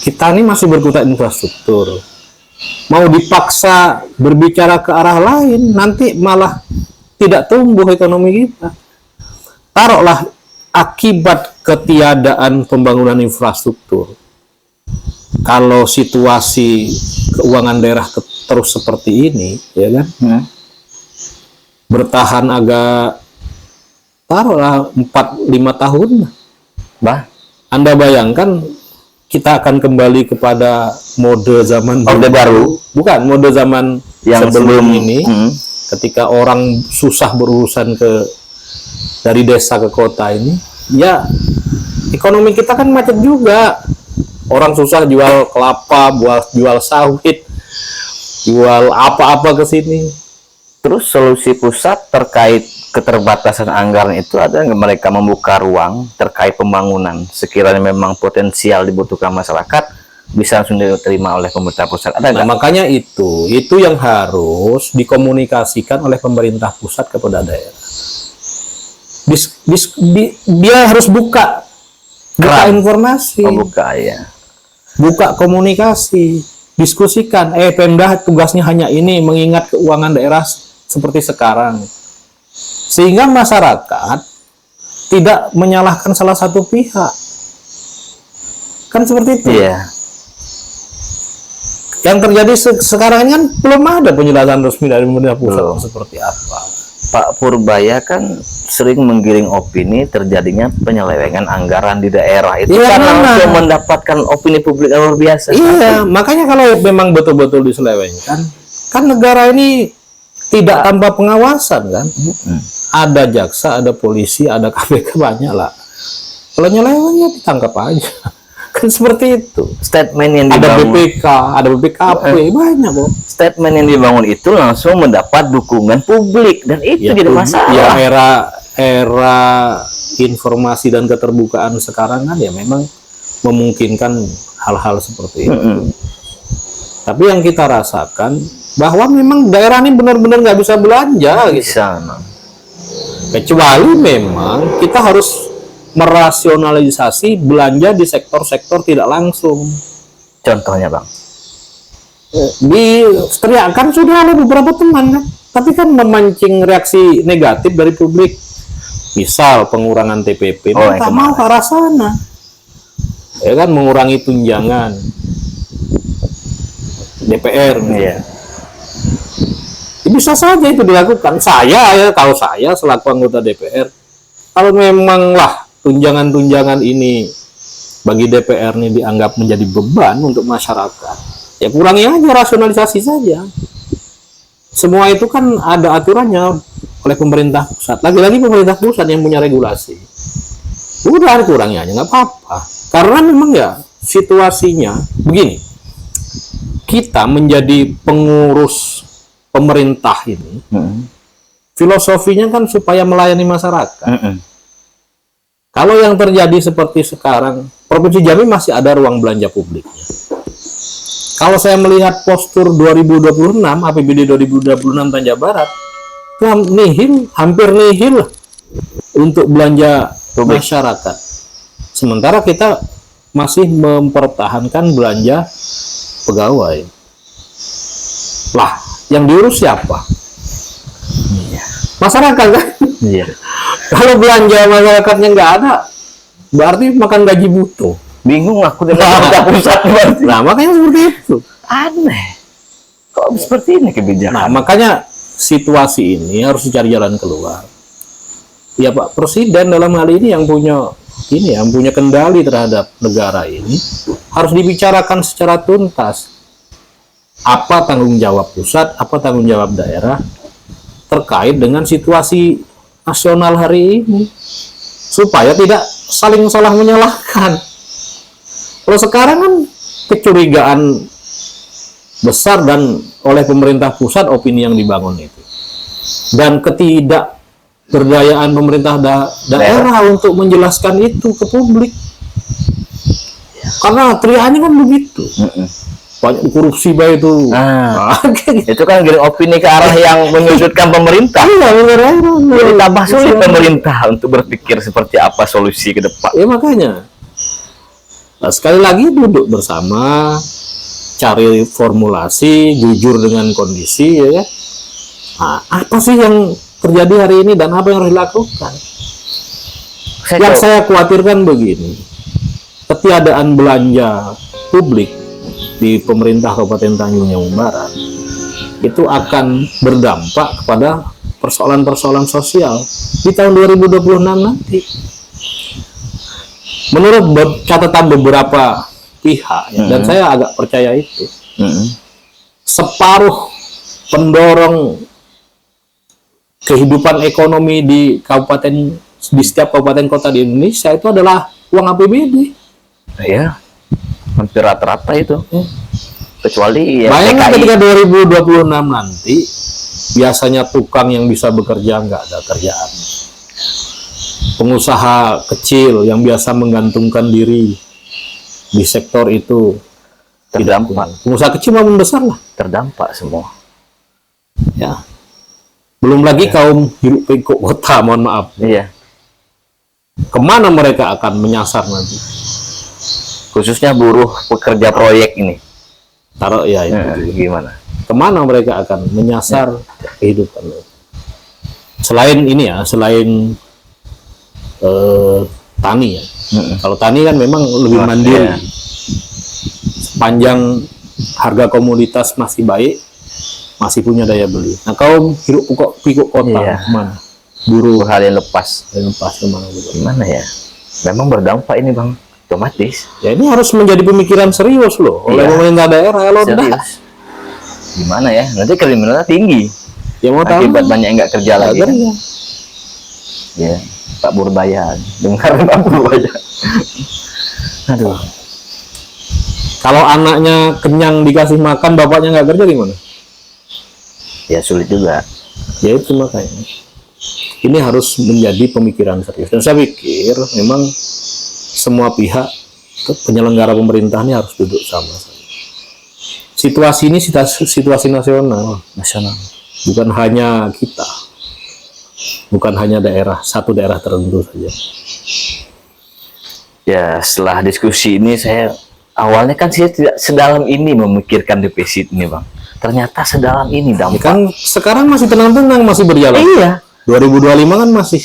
[SPEAKER 2] Kita ini masih berkutat infrastruktur. Mau dipaksa berbicara ke arah lain, nanti malah tidak tumbuh ekonomi kita. Taruhlah akibat ketiadaan pembangunan infrastruktur. Kalau situasi keuangan daerah terus seperti ini, ya kan? Bertahan agak taruhlah 4-5 tahun.
[SPEAKER 1] Bah,
[SPEAKER 2] Anda bayangkan kita akan kembali kepada mode zaman
[SPEAKER 1] Orde Baru.
[SPEAKER 2] Bukan, mode zaman
[SPEAKER 1] Yang
[SPEAKER 2] sebelum
[SPEAKER 1] sebelum-
[SPEAKER 2] ini. Ketika orang susah berurusan dari desa ke kota ini, ya ekonomi kita kan macet juga. Orang susah jual kelapa, jual sawit, jual apa-apa ke sini.
[SPEAKER 1] Terus solusi pusat terkait keterbatasan anggaran itu ada nggak mereka membuka ruang terkait pembangunan sekiranya memang potensial dibutuhkan masyarakat bisa langsung diterima oleh pemerintah pusat, ada
[SPEAKER 2] Nah,
[SPEAKER 1] nggak?
[SPEAKER 2] makanya itu yang harus dikomunikasikan oleh pemerintah pusat kepada daerah. Dia harus buka
[SPEAKER 1] Keran.
[SPEAKER 2] informasi,
[SPEAKER 1] Membuka ya.
[SPEAKER 2] buka komunikasi, diskusikan. Pemda tugasnya hanya ini, mengingat keuangan daerah seperti sekarang, sehingga masyarakat tidak menyalahkan salah satu pihak. Kan seperti itu.
[SPEAKER 1] Iya.
[SPEAKER 2] Yang terjadi sekarang ini kan belum ada penjelasan resmi dari pemerintah pusat
[SPEAKER 1] Belum.
[SPEAKER 2] seperti apa.
[SPEAKER 1] Pak Purbaya kan sering menggiring opini terjadinya penyelewengan anggaran di daerah itu
[SPEAKER 2] Iya,
[SPEAKER 1] karena
[SPEAKER 2] benar.
[SPEAKER 1] untuk mendapatkan opini publik yang luar biasa.
[SPEAKER 2] Iya, makanya kalau memang betul-betul diselewengkan, kan negara ini tidak tanpa pengawasan kan. Ada jaksa, ada polisi, ada KPK, banyak lah. Kalau nyeleweng ya ditangkap aja. Kan seperti itu.
[SPEAKER 1] Statement yang
[SPEAKER 2] Ada
[SPEAKER 1] dibangun,
[SPEAKER 2] BPK, ada BPKP, banyak kok.
[SPEAKER 1] statement yang dibangun itu langsung mendapat dukungan publik dan itu jadi masalah.
[SPEAKER 2] Ya era informasi dan keterbukaan sekarang kan ya memang memungkinkan hal-hal seperti itu. Tapi yang kita rasakan bahwa memang daerah ini benar-benar nggak bisa belanja gitu.
[SPEAKER 1] Bisa, Bang.
[SPEAKER 2] Kecuali memang kita harus merasionalisasi belanja di sektor-sektor tidak langsung.
[SPEAKER 1] Contohnya, Bang.
[SPEAKER 2] Teriakan sudah oleh beberapa teman kan, tapi kan memancing reaksi negatif dari publik. Misal pengurangan TPP,
[SPEAKER 1] Oh, yang
[SPEAKER 2] tak mau ke arah sana. Ya kan, mengurangi tunjangan DPR.
[SPEAKER 1] Iya.
[SPEAKER 2] Bisa saja itu dilakukan. Kalau saya selaku anggota DPR, kalau memanglah tunjangan-tunjangan ini bagi DPR ini dianggap menjadi beban untuk masyarakat, ya kurangi aja, rasionalisasi saja. Semua itu kan ada aturannya oleh pemerintah pusat. Lagi-lagi pemerintah pusat yang punya regulasi. Udah kurangi aja, nggak apa-apa. Karena memang ya situasinya begini. Kita menjadi pengurus pemerintah ini, filosofinya kan supaya melayani masyarakat. Kalau yang terjadi seperti sekarang, Provinsi Jambi masih ada ruang belanja publiknya. Kalau saya melihat postur 2026, APBD 2026 Tanjung Barat, itu hampir nihil untuk belanja masyarakat. Sementara kita masih mempertahankan belanja pegawai. Lah, yang diurus siapa? Masyarakat kan?
[SPEAKER 1] Iya.
[SPEAKER 2] Kalau belanja masyarakatnya nggak ada, berarti makan gaji butuh.
[SPEAKER 1] Bingung aku dengan pemerintah pusat berarti.
[SPEAKER 2] Nah, makanya seperti itu.
[SPEAKER 1] Aneh. Kok seperti ini
[SPEAKER 2] Nah,
[SPEAKER 1] kebijakan?
[SPEAKER 2] makanya situasi ini harus dicari jalan keluar. Ya Pak Presiden dalam hal ini yang punya kendali terhadap negara ini harus dibicarakan secara tuntas. Apa tanggung jawab pusat, apa tanggung jawab daerah terkait dengan situasi nasional hari ini, supaya tidak saling salah menyalahkan. Kalau sekarang kan kecurigaan besar dan oleh pemerintah pusat opini yang dibangun itu, dan ketidakberdayaan pemerintah daerah untuk menjelaskan itu ke publik, karena teriakannya kan begitu. Banyak korupsi baik itu.
[SPEAKER 1] Itu kan giring opini ke arah yang menyudutkan pemerintah. Jadi tambah sulit pemerintah untuk berpikir seperti apa solusi ke depan.
[SPEAKER 2] Ya makanya. Nah, sekali lagi duduk bersama, cari formulasi, jujur dengan kondisi, ya. Nah, apa sih yang terjadi hari ini dan apa yang harus dilakukan? Yang saya khawatirkan begini, ketiadaan belanja publik di pemerintah Kabupaten Tanjung Jabung Barat itu akan berdampak kepada persoalan-persoalan sosial di tahun 2026 nanti. Menurut catatan beberapa pihak, dan saya agak percaya itu, separuh pendorong kehidupan ekonomi di setiap kabupaten kota di Indonesia itu adalah uang APBD.
[SPEAKER 1] Ya, hampir rata-rata itu. Kecuali ya
[SPEAKER 2] bayangkan
[SPEAKER 1] PKI.
[SPEAKER 2] ketika 2026 nanti, biasanya tukang yang bisa bekerja nggak ada kerjaan. Pengusaha kecil yang biasa menggantungkan diri di sektor itu
[SPEAKER 1] Terdampak.
[SPEAKER 2] Pengusaha kecil maupun besar lah.
[SPEAKER 1] Terdampak semua.
[SPEAKER 2] Ya. Belum lagi kaum hiruk pikuk kota, mohon maaf.
[SPEAKER 1] Iya.
[SPEAKER 2] Kemana mereka akan menyasar nanti?
[SPEAKER 1] Khususnya buruh pekerja proyek ini.
[SPEAKER 2] Taruh ya itu.
[SPEAKER 1] Gimana?
[SPEAKER 2] Kemana mereka akan menyasar kehidupan mereka? Selain ini ya, selain tani ya. Kalau tani kan memang lebih mandiri.
[SPEAKER 1] Iya.
[SPEAKER 2] Sepanjang harga komoditas masih baik, masih punya daya beli. Nah, kaum hiruk pikuk kota kemana? Buruh
[SPEAKER 1] hal yang lepas
[SPEAKER 2] kemana?
[SPEAKER 1] Gimana ya? Memang berdampak ini Bang. Otomatis.
[SPEAKER 2] Ya ini harus menjadi pemikiran serius loh oleh pemerintah daerah. Kalau enggak,
[SPEAKER 1] gimana ya? Nanti kriminalnya tinggi.
[SPEAKER 2] Ya mau tahu.
[SPEAKER 1] Akibat banyak yang nggak kerja lagi. Kan? Ya, Pak Purbaya. Dengar Pak Purbaya. Aduh.
[SPEAKER 2] Kalau anaknya kenyang dikasih makan, bapaknya nggak kerja gimana?
[SPEAKER 1] Ya sulit juga.
[SPEAKER 2] Ya itu makanya. Ini harus menjadi pemikiran serius. Dan saya pikir memang semua pihak penyelenggara pemerintahan ini harus duduk sama. Situasi ini situasi nasional, bukan hanya kita, bukan hanya satu daerah tertentu saja.
[SPEAKER 1] Ya setelah diskusi ini awalnya kan saya tidak sedalam ini memikirkan defisit ini Bang. Ternyata sedalam ini dampak.
[SPEAKER 2] Ya kan sekarang masih tenang-tenang, masih berjalan.
[SPEAKER 1] Iya.
[SPEAKER 2] 2025 kan masih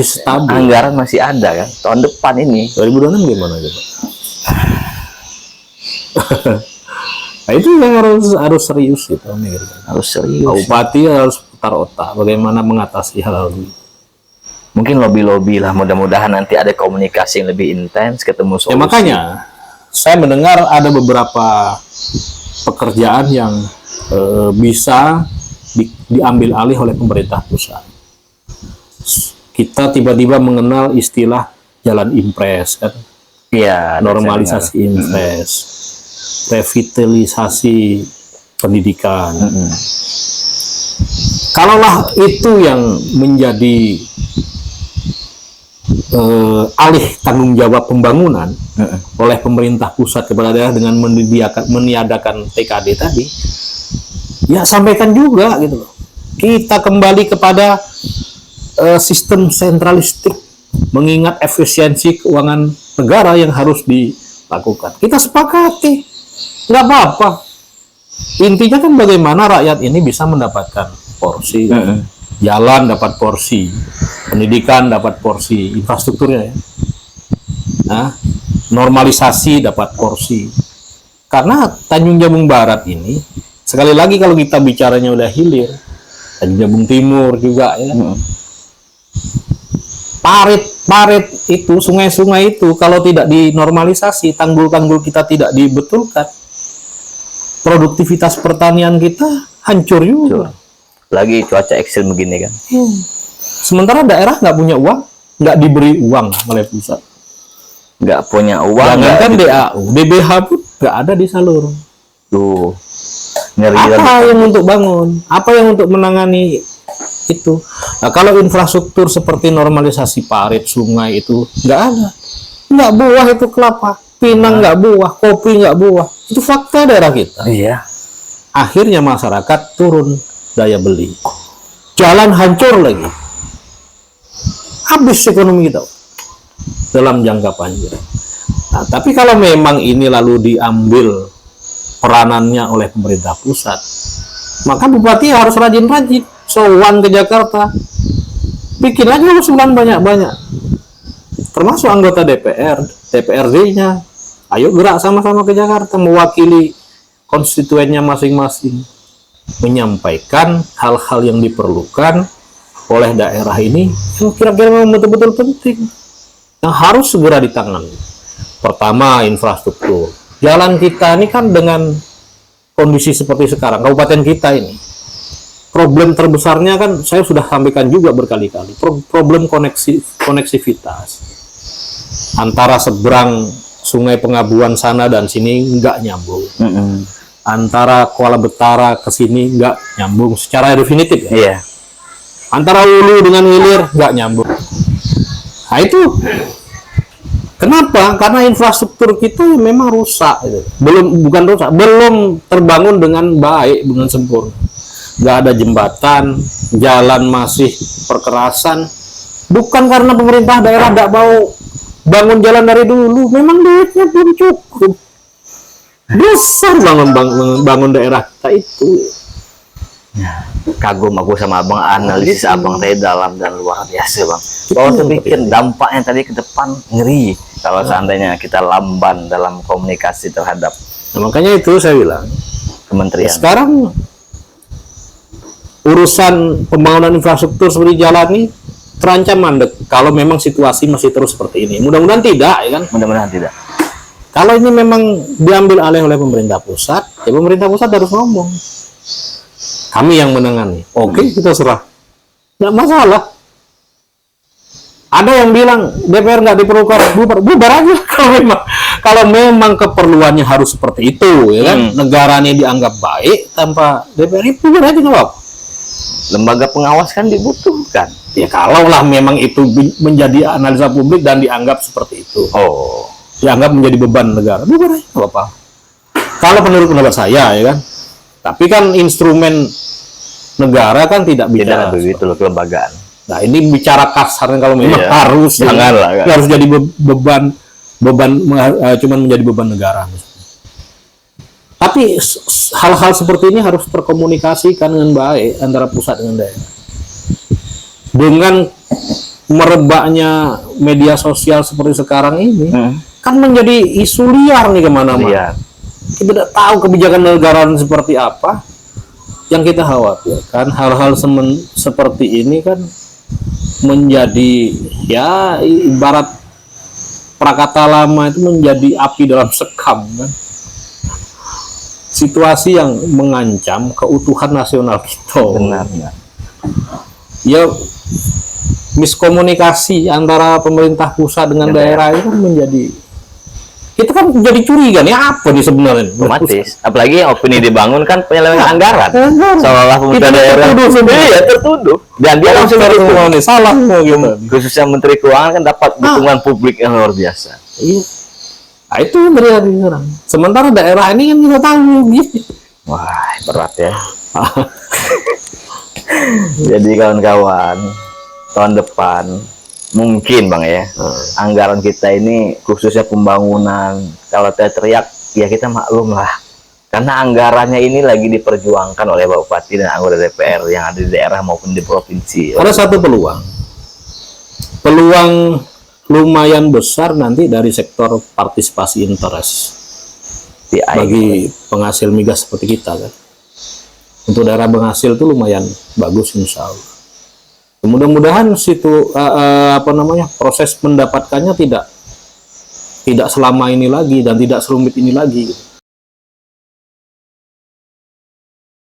[SPEAKER 2] stabil.
[SPEAKER 1] Anggaran masih ada kan. Tahun depan ini.
[SPEAKER 2] 2026 gimana gitu? Nah itu yang harus serius gitu.
[SPEAKER 1] Harus serius.
[SPEAKER 2] Bupati harus putar otak bagaimana mengatasi hal ini.
[SPEAKER 1] Mungkin lobby lah, mudah-mudahan nanti ada komunikasi yang lebih intens, ketemu solusi.
[SPEAKER 2] Ya makanya saya mendengar ada beberapa pekerjaan yang bisa diambil alih oleh pemerintah pusat. Kita tiba-tiba mengenal istilah jalan impres kan?
[SPEAKER 1] Iya.
[SPEAKER 2] Normalisasi impres, revitalisasi pendidikan. Kalaulah itu yang menjadi alih tanggung jawab pembangunan oleh pemerintah pusat kepada daerah dengan meniadakan TKD tadi, ya sampaikan juga gitu loh. Kita kembali kepada sistem sentralistik, mengingat efisiensi keuangan negara yang harus dilakukan. Kita sepakati, nggak apa-apa. Intinya kan bagaimana rakyat ini bisa mendapatkan porsi, jalan dapat porsi, pendidikan dapat porsi, infrastrukturnya ya. Nah, normalisasi dapat porsi. Karena Tanjung Jabung Barat ini, sekali lagi kalau kita bicaranya udah hilir, Tanjung Jabung Timur juga ya. Parit itu, sungai-sungai itu kalau tidak dinormalisasi, tanggul-tanggul kita tidak dibetulkan, produktivitas pertanian kita hancur juga.
[SPEAKER 1] Lagi cuaca ekstrim begini kan.
[SPEAKER 2] Sementara daerah nggak punya uang, nggak diberi uang oleh pusat.
[SPEAKER 1] Nggak punya uang.
[SPEAKER 2] Jangankan DAU, DBH pun nggak ada disalur.
[SPEAKER 1] Tuh. Ngeri
[SPEAKER 2] Apa yang untuk bangun? Apa yang untuk menangani itu? Nah, kalau infrastruktur seperti normalisasi parit, sungai itu nggak ada. Nggak buah itu kelapa. Pinang nggak buah, kopi nggak buah. Itu fakta daerah kita.
[SPEAKER 1] Iya.
[SPEAKER 2] Akhirnya masyarakat turun daya beli. Jalan hancur lagi. Habis ekonomi kita dalam jangka panjang. Nah, tapi kalau memang ini lalu diambil peranannya oleh pemerintah pusat, maka bupati harus rajin-rajin sowan ke Jakarta, bikin aja usulan banyak-banyak, termasuk anggota DPR, DPRD-nya. Ayo gerak sama-sama ke Jakarta, mewakili konstituennya masing-masing, menyampaikan hal-hal yang diperlukan oleh daerah ini yang kira-kira memang betul-betul penting, yang harus segera ditangani. Pertama, infrastruktur. Jalan kita ini kan dengan kondisi seperti sekarang, kabupaten kita ini, problem terbesarnya kan saya sudah sampaikan juga berkali-kali, problem koneksivitas. Antara seberang Sungai Pengabuan sana dan sini nggak nyambung. Antara Kuala Betara ke sini nggak nyambung secara definitif ya.
[SPEAKER 1] Iya.
[SPEAKER 2] Antara Hulu dengan Hilir nggak nyambung. Nah itu kenapa? Karena infrastruktur kita memang rusak. Bukan rusak, belum terbangun dengan baik, dengan sempurna. Nggak ada jembatan, jalan masih perkerasan. Bukan karena pemerintah daerah nggak mau bangun jalan dari dulu, memang duitnya belum cukup. Besar bangun daerah kita itu.
[SPEAKER 1] Kagum aku sama abang, analisis abang tadi dalam dan luar biasa bang. Kalau terpikir dampaknya tadi ke depan ngeri kalau seandainya kita lamban dalam komunikasi terhadap.
[SPEAKER 2] Nah, makanya itu saya bilang
[SPEAKER 1] kementerian.
[SPEAKER 2] Sekarang urusan pembangunan infrastruktur seperti jalan ini terancam mandek kalau memang situasi masih terus seperti ini. Mudah-mudahan tidak, ya kan?
[SPEAKER 1] Mudah-mudahan tidak.
[SPEAKER 2] Kalau ini memang diambil alih oleh pemerintah pusat, ya pemerintah pusat harus ngomong. Kami yang menangani. Oke, kita serah. Nggak masalah. Ada yang bilang DPR nggak diperlukan, bubar aja kalau memang keperluannya harus seperti itu, ya kan? Negaranya dianggap baik tanpa DPR, bubar aja nggak apa-apa.
[SPEAKER 1] Lembaga pengawas kan dibutuhkan.
[SPEAKER 2] Ya kalaulah memang itu menjadi analisa publik dan dianggap seperti itu.
[SPEAKER 1] Oh.
[SPEAKER 2] Dianggap menjadi beban negara, bukan aja, nggak apa-apa. Kalau menurut pendapat saya, ya kan. Tapi kan instrumen negara kan tidak bicara
[SPEAKER 1] begitu loh kelembagaan.
[SPEAKER 2] Nah ini bicara kasarnya kalau memang harus,
[SPEAKER 1] janganlah.
[SPEAKER 2] Harus jadi beban cuman menjadi beban negara. Tapi hal-hal seperti ini harus terkomunikasikan dengan baik antara pusat dengan daerah. Dengan merebaknya media sosial seperti sekarang ini, kan menjadi isu liar nih kemana-mana. Kita tidak tahu kebijakan negara seperti apa. Yang kita khawatirkan hal-hal seperti ini kan menjadi ya ibarat prakata lama itu menjadi api dalam sekam kan. Situasi yang mengancam keutuhan nasional kita.
[SPEAKER 1] Benar.
[SPEAKER 2] Ya miskomunikasi antara pemerintah pusat dengan daerah itu kan menjadi, kita kan jadi curiga nih apa nih sebenarnya.
[SPEAKER 1] Otomatis. Apalagi yang opini dibangun kan penyelewengan anggaran. Seolah-olah pemerintah daerah tertuduh. Dan dia langsung didukung.
[SPEAKER 2] Salah gitu.
[SPEAKER 1] Khususnya Menteri Keuangan kan dapat dukungan publik yang luar biasa.
[SPEAKER 2] Iya. Nah, itu yang terjadi sekarang. Sementara daerah ini kan kita tahu gitu.
[SPEAKER 1] Wah, berat ya. Jadi kawan-kawan, tahun depan mungkin bang ya, anggaran kita ini khususnya pembangunan, kalau teriak ya kita maklum lah, karena anggarannya ini lagi diperjuangkan oleh Pak Bupati dan anggota DPR yang ada di daerah maupun di provinsi.
[SPEAKER 2] Ada satu peluang lumayan besar nanti dari sektor partisipasi interest
[SPEAKER 1] PI.
[SPEAKER 2] bagi penghasil migas seperti kita kan. Untuk daerah penghasil itu lumayan bagus insya Allah. Mudah-mudahan situ proses mendapatkannya tidak selama ini lagi dan tidak serumit ini lagi. Gitu.